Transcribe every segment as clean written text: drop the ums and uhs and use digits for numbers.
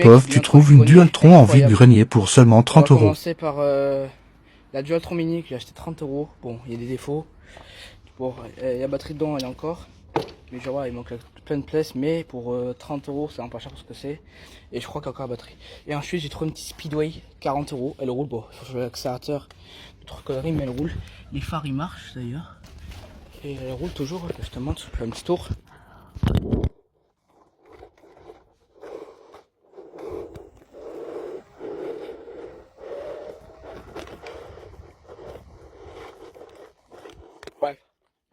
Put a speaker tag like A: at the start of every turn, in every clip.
A: Pof, tu trouves une Dualtron en vide-grenier pour seulement 30
B: On va
A: euros.
B: commencer par la Dualtron Mini que j'ai acheté 30 euros. Bon, il y a des défauts. Bon, la batterie dedans, elle est encore. Mais je vois, il manque plein de places. Mais pour 30 euros, c'est un peu cher pour ce que c'est. Et je crois qu'il y a encore la batterie. Et ensuite, j'ai trouvé une petite Speedway, 40 euros. Elle roule, bon, il faut changer l'accélérateur. D'autres conneries, mais elle roule. Les phares, ils marchent d'ailleurs. Et elle roule toujours. Je te montre, je fais un petit tour. Ouais,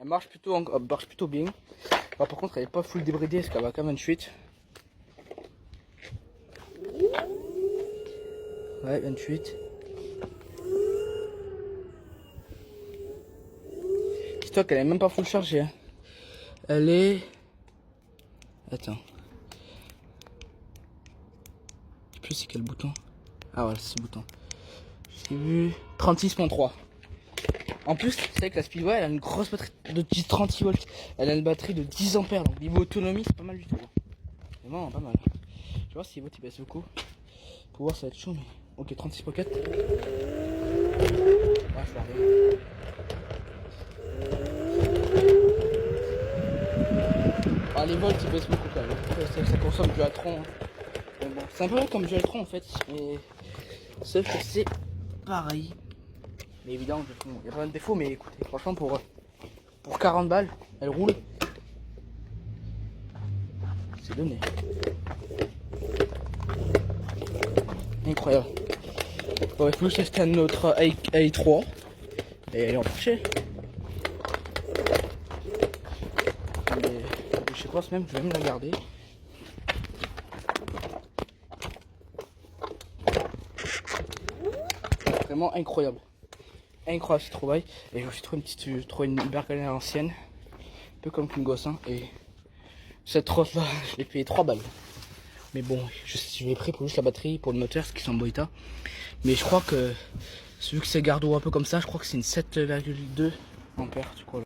B: elle marche plutôt bien. Alors, par contre, elle est pas full débridée parce qu'elle va quand même 28. Ouais, 28. Dis-toi qu'elle est même pas full chargée. Hein. Elle est. Attends. Je sais plus c'est quel bouton. Ah ouais, c'est ce bouton. J'ai vu 36.3. En plus, c'est vrai que la Speedway, elle a une grosse batterie de 36 volts. Elle a une batterie de 10 ampères. Donc, niveau autonomie, c'est pas mal du tout. Vraiment, pas mal. Tu vois, si les volts ils baissent beaucoup. Pour voir, ça va être chaud. Mais... Ok, 36.4. Ah, je vais arriver. Ah, les volts ils baissent beaucoup quand même. Ça consomme du Dualtron. Hein. Bon, c'est un peu comme Dualtron en fait. Mais sauf que c'est pareil. Mais évidemment, il y a plein de défauts. Mais écoutez, franchement, pour 40 balles, elle roule. C'est donné. Incroyable. Bon, il faut juste acheter un autre AI3 et elle est en marché. Mais je sais pas, même je vais même la garder. Vraiment incroyable. Incroyable cette trouvaille. Et je me suis trouvé une bergaline ancienne. Un peu comme une gosse. Hein, et cette trosse là, je l'ai payé 3 balles. Mais bon, je l'ai pris pour juste la batterie, pour le moteur, ce qui sont en bon état. Mais je crois que, vu que c'est gardeau un peu comme ça, je crois que c'est une 7,2 ampères, tu crois.